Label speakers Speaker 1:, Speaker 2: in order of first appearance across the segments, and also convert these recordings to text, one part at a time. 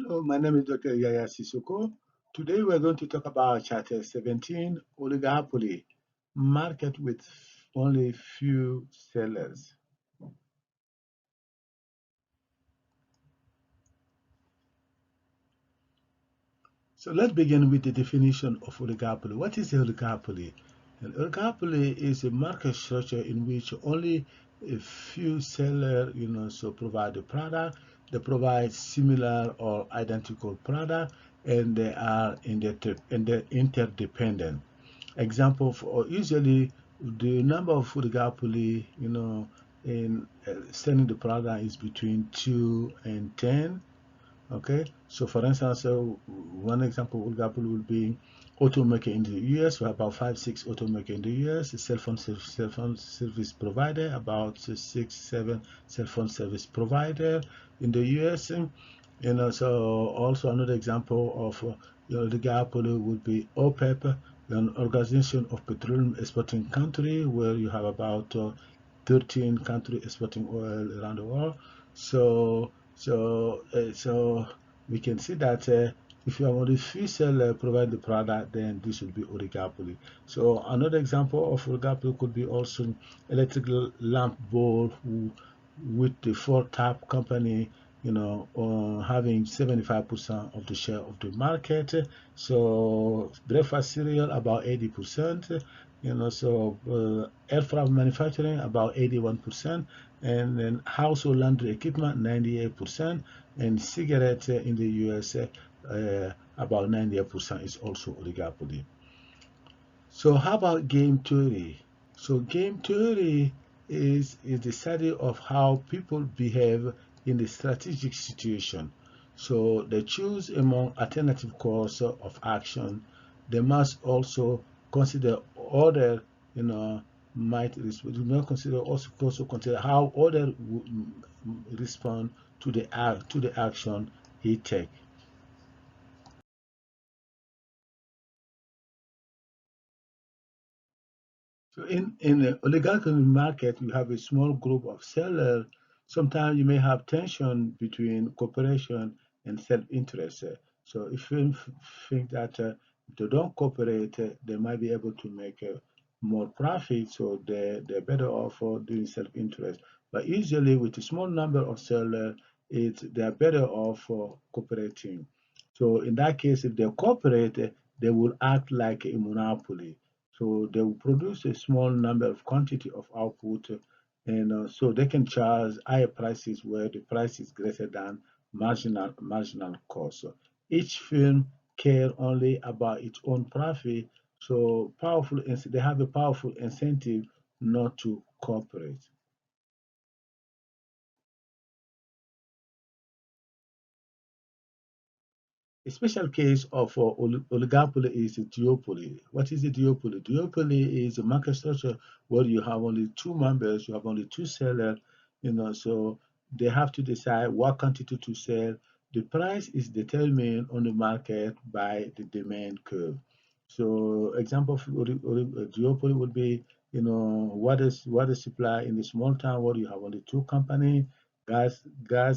Speaker 1: Hello, my name is Dr. Yaya Sissoko. Today we're going to talk about Chapter 17, Oligopoly, market with only few sellers. So let's begin with the definition of oligopoly. What is a oligopoly? An oligopoly is a market structure in which only a few sellers, provide the product. They provide similar or identical product, and they are interdependent. Example for usually the number of oligopoly, in selling the product is between 2 and 10. Okay, so for instance, one example would be automaker in the US. We have about 5, 6 automaker in the US. Cell phone service provider, about 6, 7 cell phone service provider in the US. So also another example of the oligopoly would be OPEP, an organization of petroleum exporting country, where you have about 13 countries exporting oil around the world. So we can see that if you have only few seller provide the product, then this will be oligopoly. So another example of oligopoly could be also electrical lamp board with the four top company, having 75% of the share of the market. So breakfast cereal about 80%, aircraft manufacturing about 81%, and then household laundry equipment 98%, and cigarettes in the US about 98% is also oligopoly. So how about game theory? So game theory is the study of how people behave in the strategic situation. So they choose among alternative course of action. They must also consider other, might respond. Do not consider also consider how other respond to the action he take. So in the oligarchical market, you have a small group of sellers. Sometimes you may have tension between cooperation and self-interest. So if you think that if they don't cooperate, they might be able to make more profit, so they're better off for doing self-interest. But usually with a small number of sellers, they're better off for cooperating. So in that case, if they cooperate, they will act like a monopoly. So they will produce a small number of quantity of output, and so they can charge higher prices where the price is greater than marginal cost. So each firm care only about its own profit, so they have a powerful incentive not to cooperate. A special case of oligopoly is a duopoly. What is a duopoly? Duopoly is a market structure where you have only two members, you have only two sellers, so they have to decide what quantity to sell. The price is determined on the market by the demand curve. So example of duopoly would be, what is supply in the small town where you have only two company, gas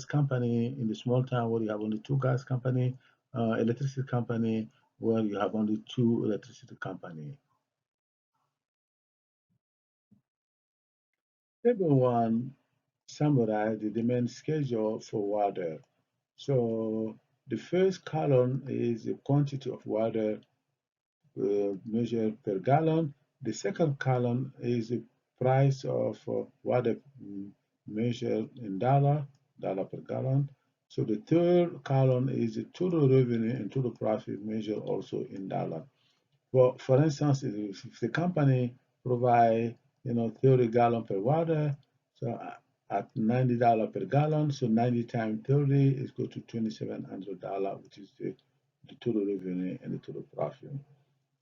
Speaker 1: company in the small town where you have only two gas company, electricity company where you have only two electricity company. Table one summarize the demand schedule for water. So the first column is the quantity of water measured per gallon. The second column is the price of water measured in dollar per gallon. So the third column is the total revenue and total profit measured also in dollar. Well, for instance, if the company provide 30 gallon per water, so at $90 per gallon, so 90 times 30 is equal to $2,700, which is the total revenue and the total profit.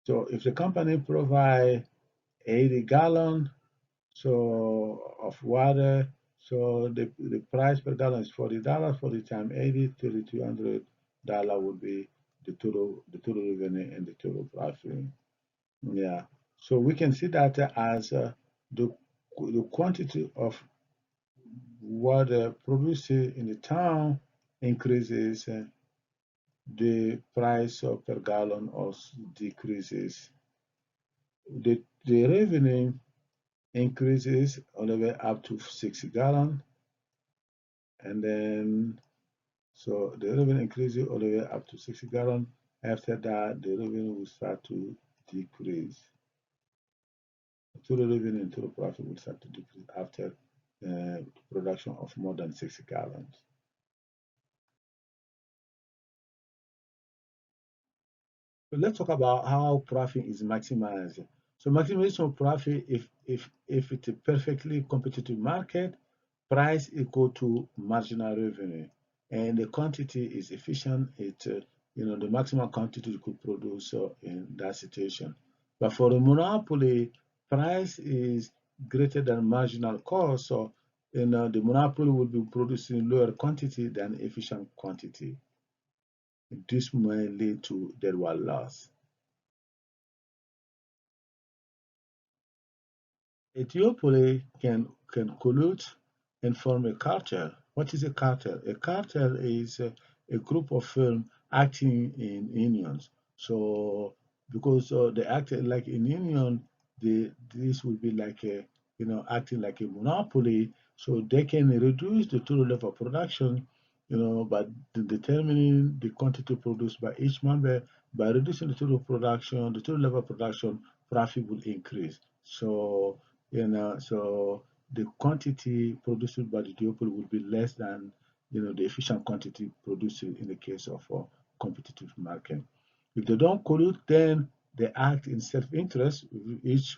Speaker 1: So if the company provide 80 gallon so of water, so the price per gallon is $40, 40 times 80, $3,200 would be the total revenue and the total profit. Yeah. So we can see that as the quantity of water produced in the town increases, the price per gallon also decreases. The revenue increases all the way up to 6 gallon, and then so the revenue increases all the way up to 6 gallon. After that, the revenue will start to decrease. Total revenue and total profit will start to decrease after production of more than 6 gallons. So let's talk about how profit is maximized. So maximization of profit, if it's a perfectly competitive market, price equal to marginal revenue, and the quantity is efficient. The maximum quantity you could produce in that situation. But for a monopoly, price is greater than marginal cost. So the monopoly will be producing lower quantity than efficient quantity. This may lead to deadwall loss. A duopoly can collude and form a cartel. What is a cartel? A cartel is a group of firms acting in unions. So because they act like in union, this will be like a acting like a monopoly. So they can reduce the total level of production, by determining the quantity produced by each member. By reducing the total production, the total level of production, profit will increase. So the quantity produced by the duopoly will be less than the efficient quantity produced in the case of a competitive market. If they don't collude, then they act in self-interest. Each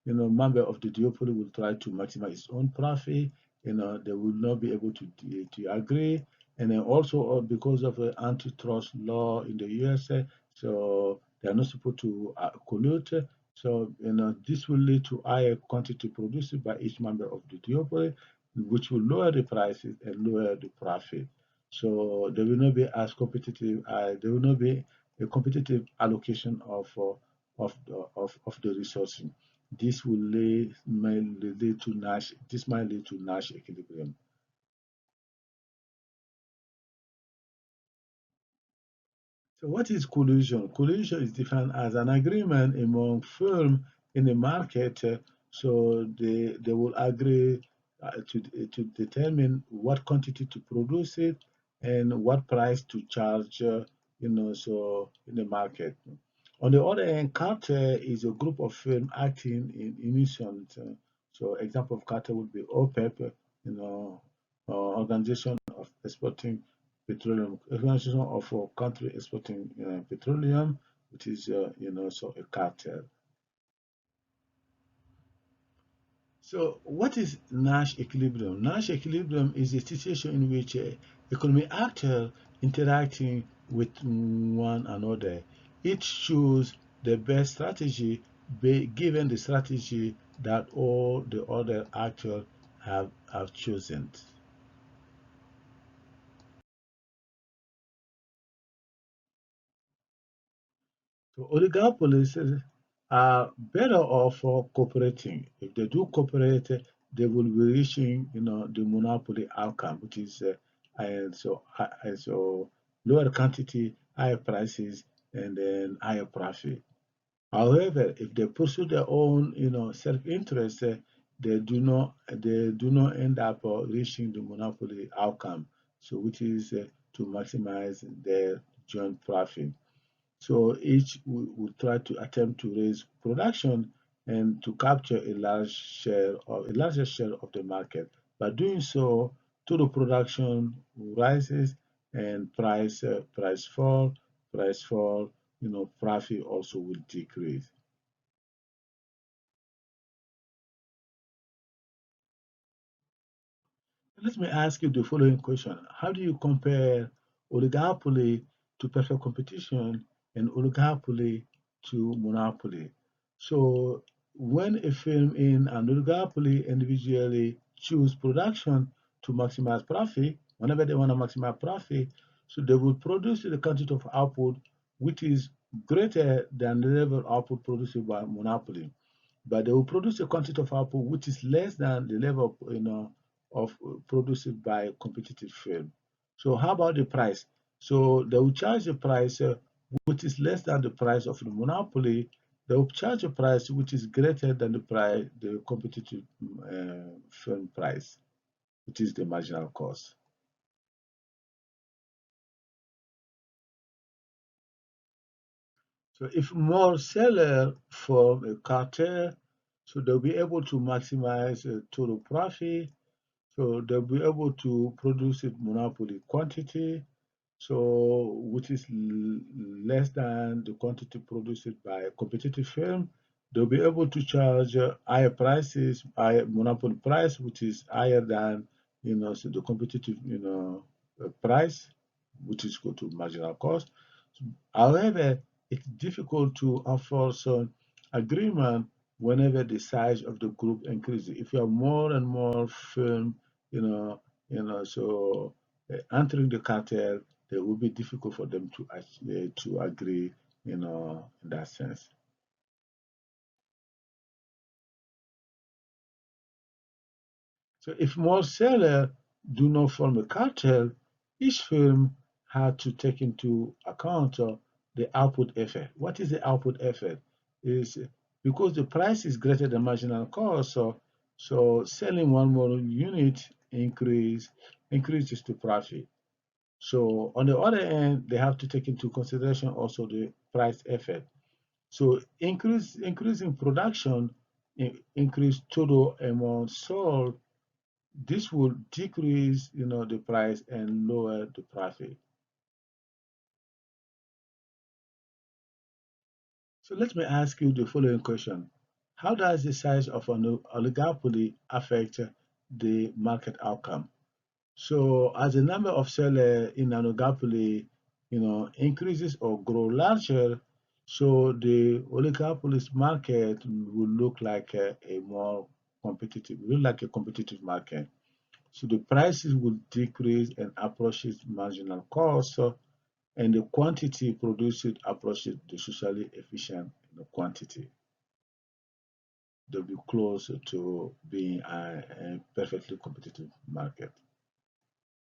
Speaker 1: member of the duopoly will try to maximize its own profit. They will not be able to agree. And then also because of the antitrust law in the USA, so they are not supposed to collude. So this will lead to higher quantity produced by each member of the duopoly, which will lower the prices and lower the profit. So there will not be as competitive. There will not be a competitive allocation of the resources. This might lead to Nash equilibrium. So what is collusion? Collusion is defined as an agreement among firms in the market. So they will agree to determine what quantity to produce it and what price to charge, so in the market. On the other hand, cartel is a group of firms acting in unison. So example of cartel would be OPEP, Organization of Exporting Petroleum, Organization of a country exporting petroleum, which is so a cartel. So what is Nash equilibrium? Nash equilibrium is a situation in which economic actors interacting with one another. Each choose the best strategy given the strategy that all the other actors have chosen. So oligopolies are better off for cooperating. If they do cooperate, they will be reaching, the monopoly outcome, which is so lower quantity, higher prices, and then higher profit. However, if they pursue their own, self-interest, they do not end up reaching the monopoly outcome. So, which is to maximize their joint profit. So each will try to attempt to raise production and to capture a larger share of the market. By doing so, total production rises and price fall, profit also will decrease. Let me ask you the following question. How do you compare oligopoly to perfect competition and oligopoly to monopoly? So when a firm in an oligopoly individually choose production to maximize profit, whenever they want to maximize profit, so they will produce the quantity of output which is greater than the level of output produced by monopoly, but they will produce a quantity of output which is less than the level of produced by a competitive firm. So how about the price? So they will charge a price which is less than the price of the monopoly. They will charge a price which is greater than the competitive film price, which is the marginal cost. So if more sellers form a cartel, so they'll be able to maximize total profit. So they'll be able to produce a monopoly quantity, so which is less than the quantity produced by a competitive firm. They'll be able to charge higher prices, higher monopoly price, which is higher than so the competitive price, which is equal to marginal cost. However, it's difficult to enforce agreement whenever the size of the group increases. If you have more and more firm, so entering the cartel, it will be difficult for them to agree, in that sense. So if more sellers do not form a cartel, each firm had to take into account the output effect. What is the output effect? Is because the price is greater than marginal cost, so selling one more unit increases the profit. So on the other hand, they have to take into consideration also the price effect. So increasing production, increase total amount sold, this will decrease, the price and lower the profit. So let me ask you the following question. How does the size of an oligopoly affect the market outcome? So as the number of sellers in an oligopoly, increases or grow larger, so the oligopoly's market will look like look like a competitive market. So the prices will decrease and approaches marginal cost, and the quantity produced approaches the socially efficient quantity. They'll be close to being a perfectly competitive market.